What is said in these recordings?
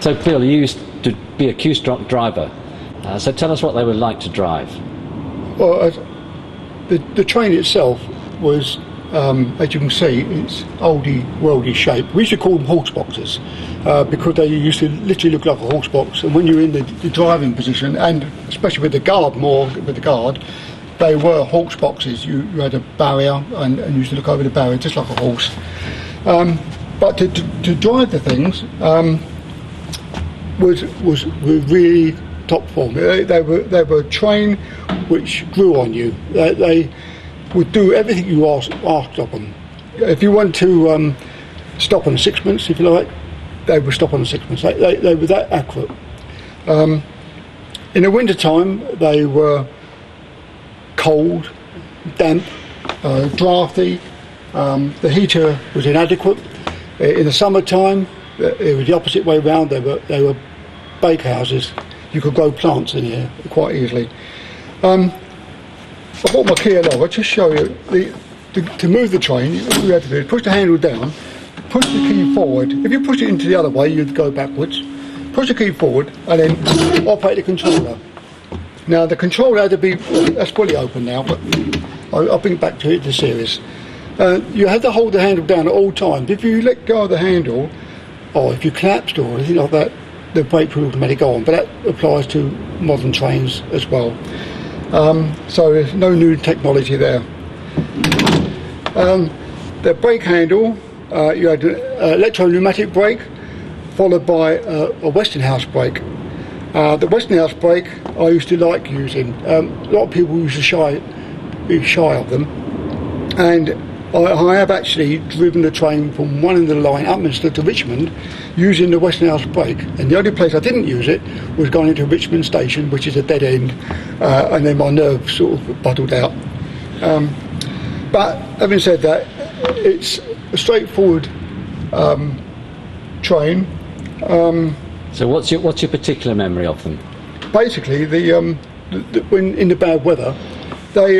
So Bill, you used to be a Q-stock driver. So tell us what they were like to drive. Well, the train itself was, as you can see, it's oldie, worldy shape. We used to call them horse boxes because they used to literally look like a horse box. And when you're in the driving position, and especially with the guard, they were horse boxes. You had a barrier and you used to look over the barrier just like a horse. But to drive the things was really top form. They were a train which grew on you. They would do everything you asked of them. If you want to stop on sixpence, if you like, they would stop on sixpence. They were that accurate. In the winter time, they were cold, damp, drafty. The heater was inadequate. In the summertime, it was the opposite way round. They were bakehouses. You could grow plants in here quite easily. I brought my key along. I'll just show you. To move the train, all you had to do is push the handle down, push the key forward. If you push it into the other way, you'd go backwards. Push the key forward and then operate the controller. Now the controller had to be, that's fully open now, but I'll bring it back to the series. You had to hold the handle down at all times. If you let go of the handle, or if you collapsed or anything like that, the brake would automatically go on. But that applies to modern trains as well. So there's no new technology there. The brake handle, you had an electro-pneumatic brake followed by a Westinghouse brake. The Westinghouse brake I used to like using. A lot of people used to be shy of them, and I have actually driven the train from one end of the line, Upminster to Richmond, using the Westinghouse brake. And the only place I didn't use it was going into Richmond Station, which is a dead end, and then my nerves sort of bottled out. But having said that, it's a straightforward train. So what's your particular memory of them? Basically, when in the bad weather, they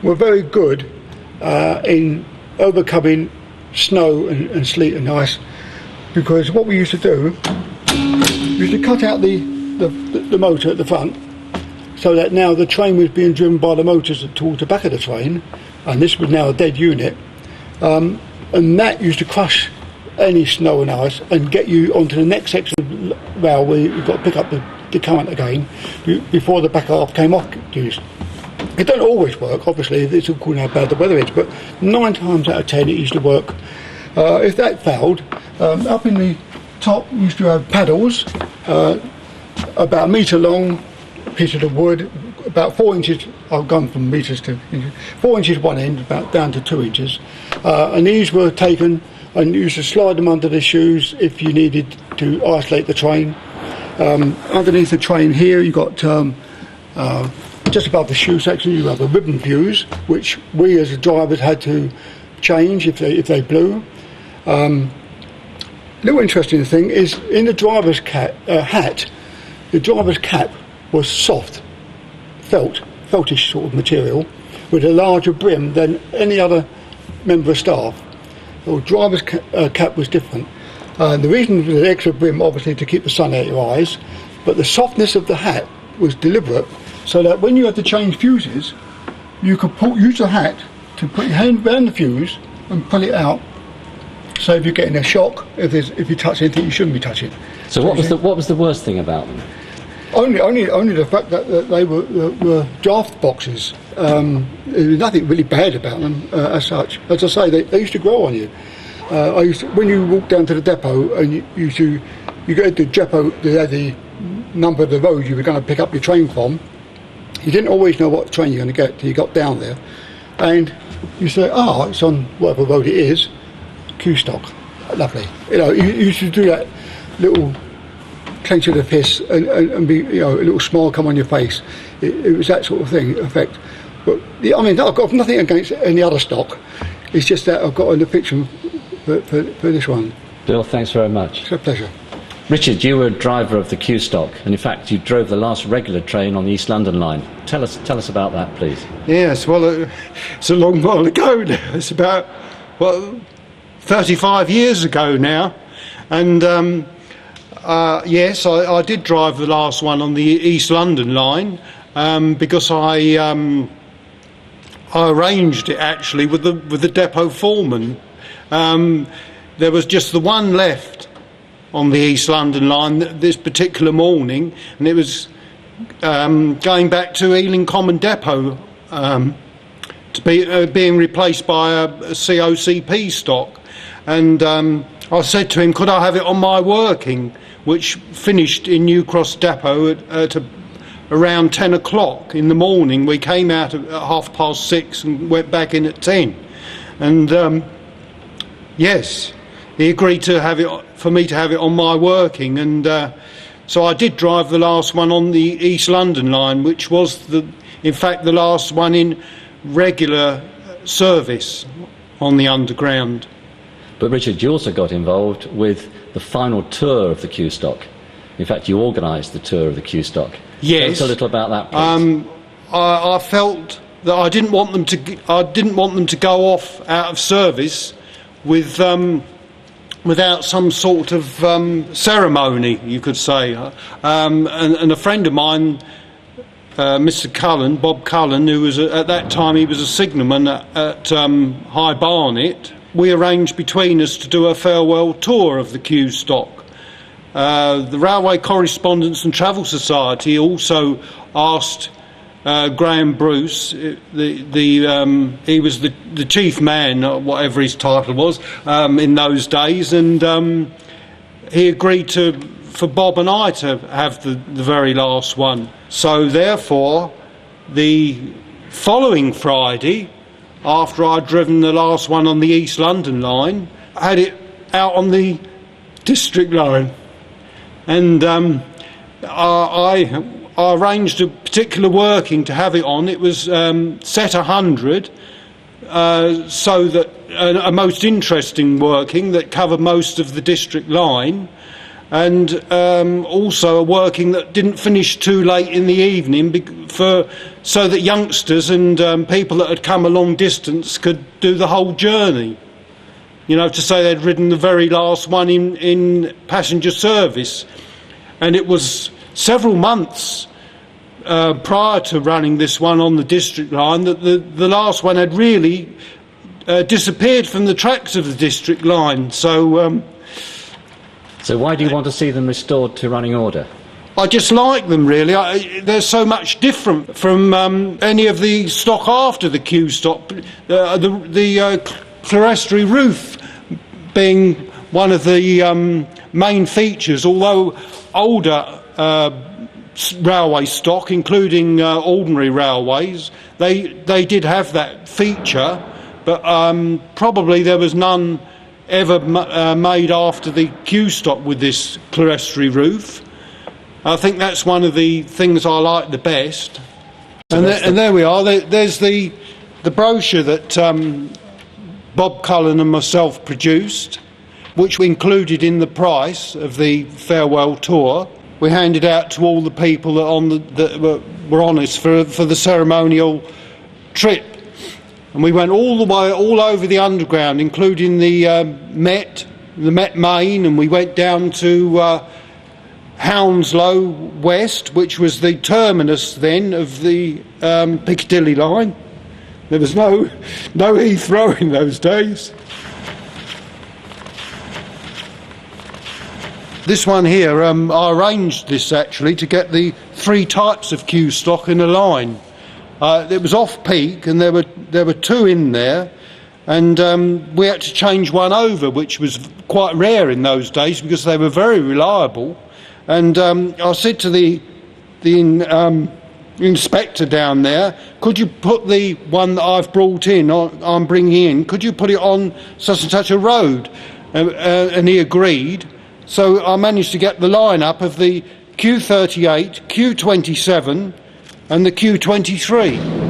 were very good in overcoming snow and sleet and ice, because what we used to do, we used to cut out the motor at the front, so that now the train was being driven by the motors towards the back of the train, and this was now a dead unit, and that used to crush any snow and ice and get you onto the next section of rail where you've got to pick up the current again before the back half came off use. It don't always work, obviously. It's all according to how bad the weather is, but 9 times out of 10 it used to work. If that failed, up in the top we used to have paddles, about a metre long, piece of the wood, about 4 inches. I've gone from metres to inches. 4 inches one end, about down to 2 inches, and these were taken and you used to slide them under the shoes if you needed to isolate the train. Underneath the train here you've got just above the shoe section you have a ribbon fuse, which we as drivers had to change if they blew. Little interesting thing is in the driver's hat, the driver's cap was soft, feltish sort of material, with a larger brim than any other member of staff. The driver's cap was different. The reason for the extra brim, obviously, to keep the sun out of your eyes, but the softness of the hat was deliberate, so that when you had to change fuses, you could use the hat to put your hand around the fuse and pull it out. So if you're getting a shock, if you touch anything you shouldn't be touching. So what was the worst thing about them? Only the fact that they were draft boxes. There was nothing really bad about them as such. As I say, they used to grow on you. When you walk down to the depot and you go to the depot, they had the number of the road you were going to pick up your train from. You didn't always know what train you're going to get till you got down there, and you say, it's on whatever road it is, Q-stock. Lovely. You used to do that little clench of the fist and be, a little smile come on your face. It was that sort of thing, effect. But I've got nothing against any other stock. It's just that I've got an affection for this one. Bill, thanks very much. It's a pleasure. Richard, you were a driver of the Q-stock, and in fact you drove the last regular train on the East London line. Tell us about that, please. Yes, well, it's a long while ago now. It's about 35 years ago now, and Yes, I did drive the last one on the East London line because I arranged it actually with the depot foreman. There was just the one left on the East London line this particular morning, and it was going back to Ealing Common Depot to be being replaced by a COCP stock. And I said to him, could I have it on my working, which finished in New Cross Depot at around 10 o'clock in the morning. We came out at 6:30 and went back in at 10. And yes, he agreed to have it for me to have it on my working, and so I did drive the last one on the East London line, which was in fact the last one in regular service on the Underground. But Richard, you also got involved with the final tour of the Q stock. In fact, you organised the tour of the Q stock. Yes. Tell us a little about that, please. I felt that I didn't want them to go off out of service with without some sort of ceremony, you could say. And a friend of mine, Mr. Cullen, Bob Cullen, who was at that time he was a signalman at High Barnet. We arranged between us to do a farewell tour of the Q stock. The Railway Correspondence and Travel Society also asked Graham Bruce, he was the chief man, whatever his title was, in those days, and he agreed for Bob and I to have the very last one. So therefore, the following Friday, after I'd driven the last one on the East London line, I had it out on the District line, and I arranged a particular working to have it on. It was set 100, so that a most interesting working that covered most of the District line, and also a working that didn't finish too late in the evening so that youngsters and people that had come a long distance could do the whole journey. You know, to say they'd ridden the very last one in passenger service. And it was several months prior to running this one on the District line that the last one had really disappeared from the tracks of the District line. So why do you want to see them restored to running order? I just like them, really. They're so much different from any of the stock after the Q stock. The clerestory roof being one of the main features, although older railway stock, including ordinary railways, they did have that feature, but probably there was none ever made after the Q stock with this clerestory roof. I think that's one of the things I like the best. And there we are. There's the brochure that Bob Cullen and myself produced, which we included in the price of the farewell tour. We handed out to all the people that were on us for the ceremonial trip. And we went all over the Underground, including the Met Main, and we went down to Hounslow West, which was the terminus then of the Piccadilly line. There was no Heathrow in those days. This one here, I arranged this actually to get the 3 types of Q stock in a line. It was off peak, and there were 2 in there, and we had to change one over, which was quite rare in those days because they were very reliable. And I said to the inspector down there, could you put the one that I've brought in, I'm bringing in, could you put it on such and such a road? And he agreed. So I managed to get the line-up of the Q38, Q27 and the Q23.